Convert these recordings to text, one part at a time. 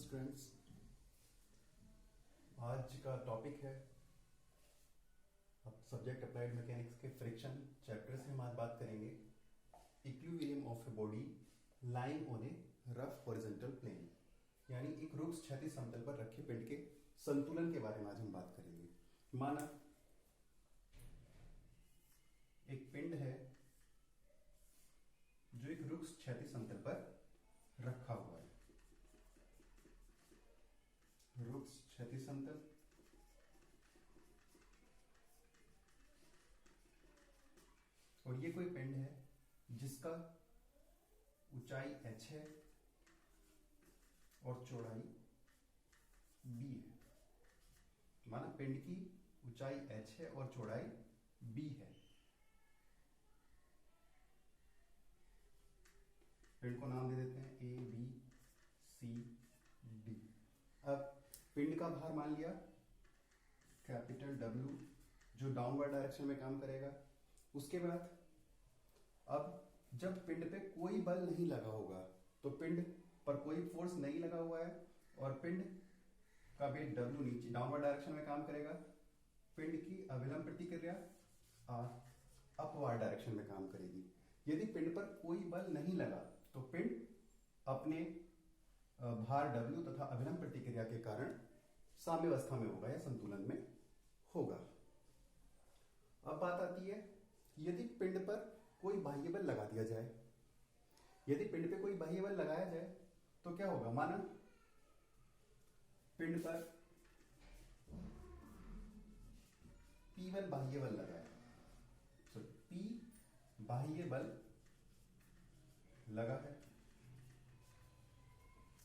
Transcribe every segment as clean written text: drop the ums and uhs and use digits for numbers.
Students, आज का topic है अब सब्जेक्ट अप्लाइड मैकेनिक्स के फ्रिक्शन चैप्टर से हम आज बात करेंगे equilibrium of a body lying on a rough horizontal plane, यानी एक रुक्ष क्षैतिज समतल पर रखे पिंड के संतुलन के बारे में आज हम बात करेंगे। माना एक पिंड है जो एक रुक्ष क्षैतिज समतल पर रखा हुआ है, रुक्ष क्षैतिज समतल और ये कोई पिंड है जिसका ऊंचाई h है और चौड़ाई b है। माना पिंड की ऊंचाई h है और चौड़ाई b है। पिंड को नाम दे देते हैं A B C D। अब पिंड का भार मान लिया कैपिटल W जो डाउनवर्ड डायरेक्शन में काम करेगा। उसके बाद अब जब पिंड पे कोई बल नहीं लगा होगा तो पिंड पर कोई फोर्स नहीं लगा हुआ है और पिंड का वेट W नीचे डाउनवर्ड डायरेक्शन में काम करेगा। पिंड की अभिलंब प्रतिक्रिया अपवर्ड डायरेक्शन में काम करेगी। यदि पिंड पर कोई बल नहीं लगा तो पिंड अपने भार W तथा अभिलंब प्रतिक्रिया के कारण साम्यावस्था में होगा या संतुलन में होगा। अब बात आती है यदि पिंड पर कोई बाह्य बल लगा दिया जाए, यदि पिंड पे कोई बाह्य बल लगाया जाए तो क्या होगा। माना पिंड पर P1 बाह्य बल लगाया, तो P बाह्य बल लगा है,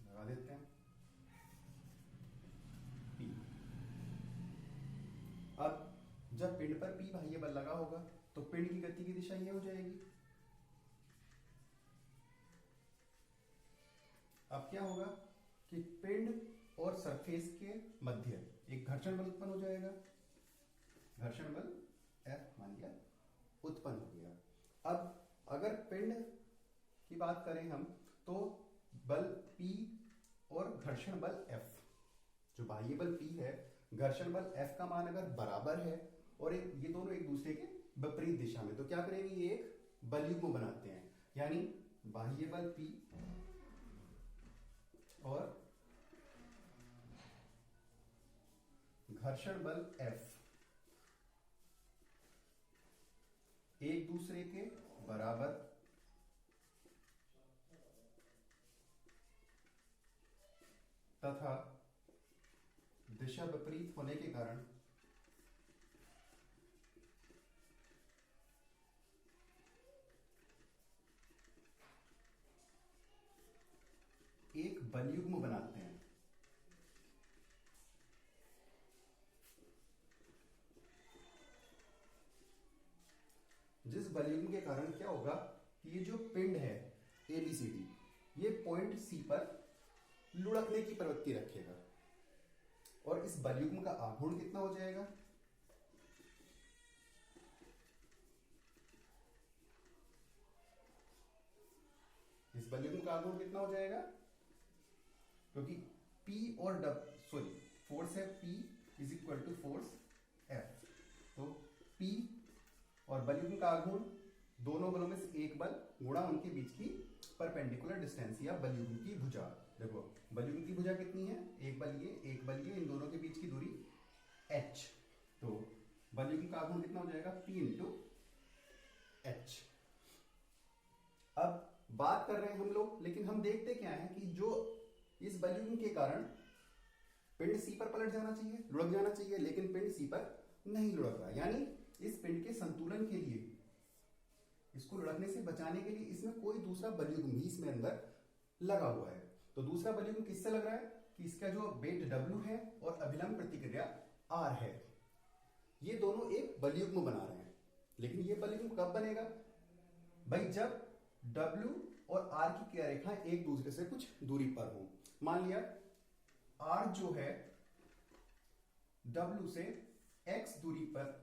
लगा देते हैं P। अब जब पिंड पर P बाह्य बल लगा होगा तो पिंड की गति की दिशा ये हो जाएगी। अब क्या होगा कि पिंड और सरफेस के मध्य एक घर्षण बल उत्पन्न हो जाएगा। घर्षण बल F मान लिया उत्पन्न हो गया। अब अगर पिंड की बात करें हम तो बल P और घर्षण बल F, जो बाह्य बल P है, घर्षण बल F का मान अगर बराबर है और ये दोनों एक दूसरे के विपरीत दिशा में, तो क्या करेंगे, ये एक बलयुग्म बनाते हैं। यानी बाह्य बल P और घर्षण बल F एक दूसरे के बराबर तथा दिशा विपरीत होने के कारण एक बलयुग्म बनाते हैं। जिस बलयुग्म के कारण क्या होगा कि ये जो पिंड है ABCD, ये पॉइंट C पर लुढ़कने की प्रवृत्ति रखेगा और इस बलयुग्म का आघूर्ण कितना हो जाएगा, इस बलयुग्म का आघूर्ण कितना हो जाएगा, क्योंकि P और फोर्स है P is equal to force F, तो P और बलयुग्म का आघूर्ण दोनों बलों में से एक बल गुणा उनके बीच की परपेंडिकुलर डिस्टेंस या बलयुग्म की भुजा। देखो बलयुग्म की भुजा कितनी है, एक बल ये, इन दोनों के बीच की दूरी h, तो बलयुग्म का आघूर्ण कितना हो जाएगा P इंटू H। अब बात कर रहे हैं हम लोग, लेकिन हम देखते क्या है कि जो इस बलयुग्म के कारण पिंड C पर पलट जाना चाहिए, लुढ़क जाना चाहिए, लेकिन पिंड C पर नहीं लुढ़क रहा। यानी इस पिंड के संतुलन के लिए, इसको लुढ़कने से बचाने के लिए इसमें कोई दूसरा बलयुग्म भी इसमें अंदर लगा हुआ है। तो दूसरा बलयुग्म किससे लग रहा है कि इसका जो वेट W है और अभिलंब प्रतिक्रिया R है, ये दोनों एक बलयुग्म बना रहे हैं। लेकिन ये बलयुग्म कब बनेगा भाई, जब W और R की क्रिया रेखाएं एक दूसरे से कुछ दूरी पर हो। मान लिया R जो है W से X दूरी पर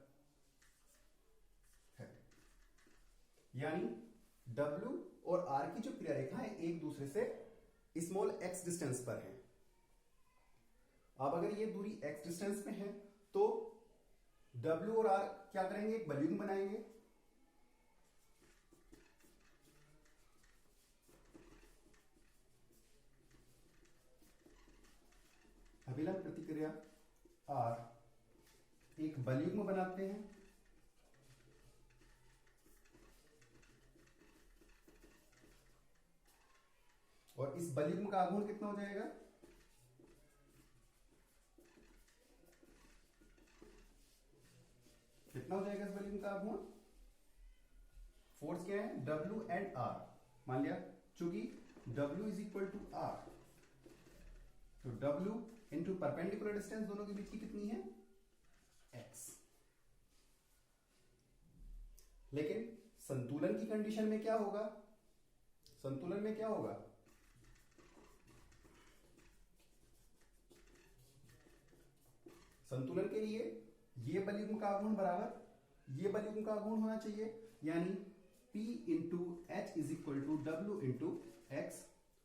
है, यानी W और R की जो क्रिया रेखा है एक दूसरे से स्मॉल x डिस्टेंस पर है। अब अगर ये दूरी x डिस्टेंस में है तो W और R क्या करेंगे, एक वॉल्यूम बनाएंगे। अभिलंब प्रतिक्रिया R एक वॉल्यूम बनाते हैं। और इस वॉल्यूम का आघूर्ण कितना हो जाएगा, कितना हो जाएगा इस वॉल्यूम का आघूर्ण? फोर्स क्या है, W एंड R। मान लिया चूंकि W is equal to R, तो W इंटू परपेंडिकुलर डिस्टेंस दोनों के बीच की कितनी है, x। लेकिन संतुलन की कंडीशन में क्या होगा, संतुलन में क्या होगा, संतुलन के लिए ये वॉल्यूम का आघूर्ण बराबर ये वॉल्यूम का आघूर्ण होना चाहिए, यानी P into H is equal to W into X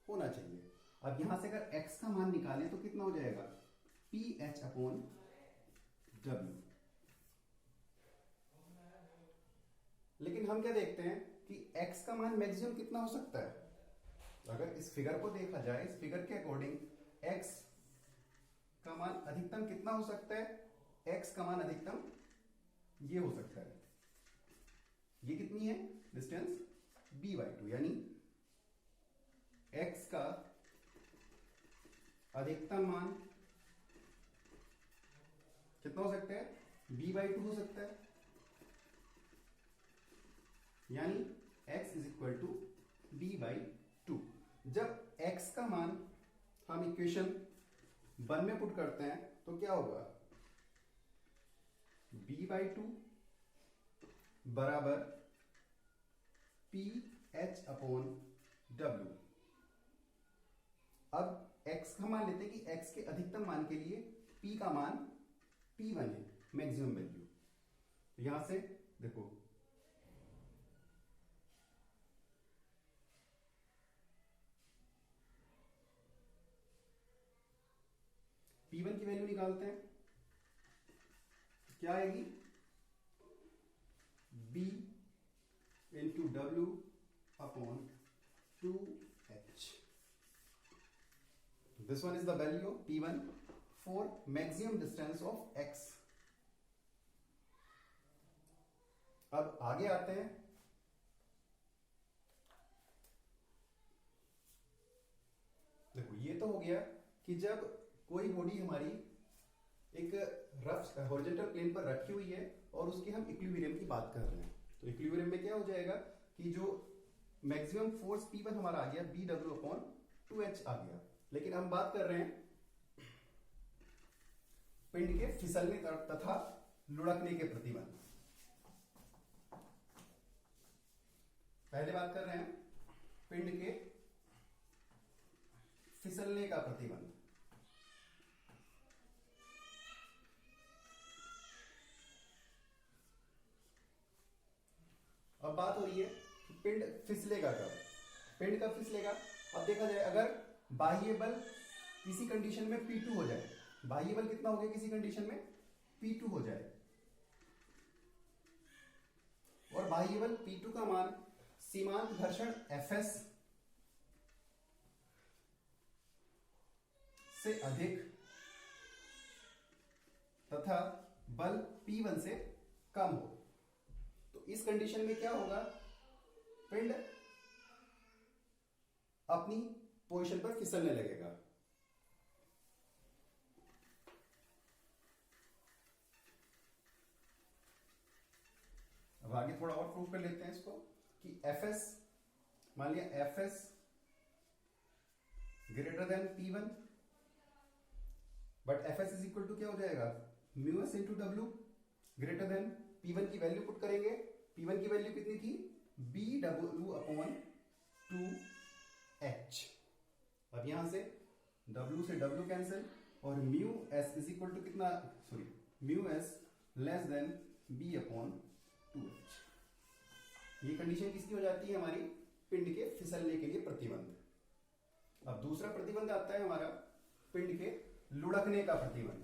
होना चाहिए। अब यहां से अगर x का मान निकालें तो कितना हो जाएगा, पी एच अपॉन डब्ल्यू। लेकिन हम क्या देखते हैं कि x का मान मैक्सिमम कितना हो सकता है, अगर इस फिगर को देखा जाए, इस फिगर के अकॉर्डिंग x का मान अधिकतम कितना हो सकता है, x का मान अधिकतम ये हो सकता है, ये कितनी है डिस्टेंस b/2, यानी x का अधिकतम मान कितना हो सकता है, b/2 हो सकता है, यानी x is equal to b/2। जब x का मान हम इक्वेशन 1 में पुट करते हैं तो क्या होगा, b/2 बराबर पी एच अपॉन डब्ल्यू। अब x का मान लेते हैं कि x के अधिकतम मान के लिए p का मान p1 है, मैक्सिमम वैल्यू। तो यहां से देखो p1 की वैल्यू निकालते हैं, क्या आएगी, b into W upon 2h। This one is the value of p1 for maximum distance of x। अब आगे आते हैं, देखो ये तो हो गया कि जब कोई बॉडी हमारी एक रफ हॉरिजॉन्टल प्लेन पर रखी हुई है और उसके हम इक्विलिब्रियम की बात कर रहे हैं, तो इक्विलिब्रियम में क्या हो जाएगा कि जो मैक्सिमम फोर्स P1 हमारा आ गया BW अपॉन 2H आ गया। लेकिन हम बात कर रहे हैं पिंड के फिसलने तथा लुढ़कने के प्रतिबंध। पहले बात कर रहे हैं पिंड के फिसलने का प्रतिबंध। अब बात हो रही है कि पिंड फिसलेगा कब, पिंड कब फिसलेगा। अब देखा जाए अगर बाह्य बल किसी कंडीशन में P2 हो जाए, बाह्य बल कितना हो गया किसी कंडीशन में P2 हो जाए, और बाह्य बल P2 का मान सीमांत घर्षण Fs से अधिक तथा बल P1 से कम हो, तो इस कंडीशन में क्या होगा, पिंड अपनी पोजीशन पर फिसलने लगेगा। अब आगे थोड़ा और प्रूव कर लेते हैं इसको कि Fs, मान लिया Fs greater than P1, but Fs is equal to क्या हो जाएगा, mu s into W. Greater than P1 की वैल्यू पुट करेंगे, P1 की वैल्यू कितनी थी, BW अपॉन 2H। अब यहां से W से W कैंसिल, और mu s is equal to कितना, sorry mu s less than B upon 2H। ये कंडीशन किसकी हो जाती है, हमारी पिंड के फिसलने के लिए प्रतिबंध। अब दूसरा प्रतिबंध आता है हमारा पिंड के लुढ़कने का प्रतिबंध।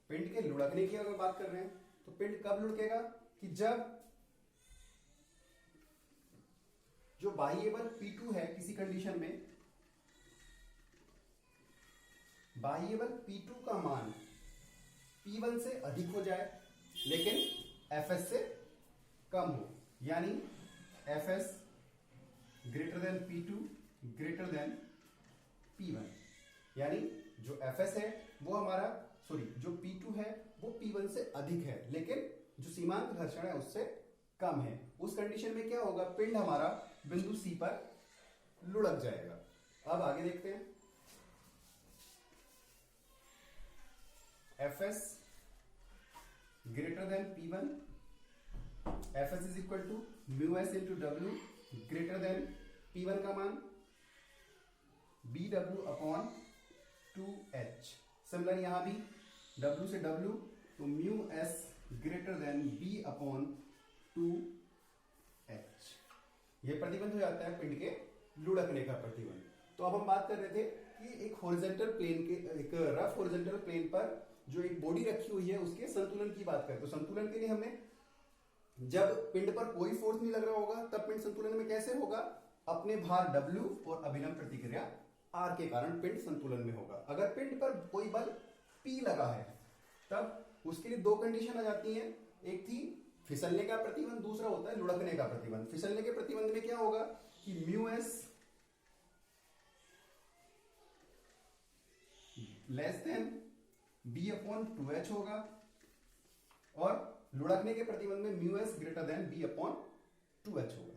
पिंड के लुढ़कने की अगर बात कर रहे हैं तो पिंड कब लुढ़केगा कि जब जो बाह्य बल P2 है किसी कंडीशन में, बाह्य बल P2 का मान P1 से अधिक हो जाए लेकिन Fs से कम हो, यानी Fs greater then P2 greater than P1, यानी जो Fs है वो हमारा जो P2 है वो P1 से अधिक है लेकिन जो सीमांत घर्षण है उससे कम है। उस कंडीशन में क्या होगा, पिंड हमारा बिंदु C पर लुढ़क जाएगा। अब आगे देखते हैं। Fs greater than P1, Fs is equal to mu S into W greater than P1 का मान BW अपॉन 2H। सिमिलर यहां भी W से W तो mu S greater than B upon 2H। ये प्रतिबंध हो जाता है पिंड के लुढ़कने का प्रतिबंध। तो अब हम बात कर रहे थे कि एक हॉरिजॉन्टल प्लेन के, एक रफ हॉरिजॉन्टल प्लेन पर जो एक बॉडी रखी हुई है उसके संतुलन की बात करें तो संतुलन के लिए हमने, जब पिंड पर कोई फोर्स नहीं लग रहा होगा तब पिंड संतुलन में कैसे होगा, अपने भार W और अभिनव प्रतिक्रिया R के कारण पिंड संतुलन में होगा। अगर पिंड पर कोई बल P लगा है तब उसके लिए दो कंडीशन आ जाती हैं, एक थी फिसलने का प्रतिबंध, दूसरा होता है लुढ़कने का प्रतिबंध। फिसलने के प्रतिबंध में क्या होगा कि mu s less than B upon 2H होगा और लुढ़कने के प्रतिबंध में mu S greater than B upon 2H होगा।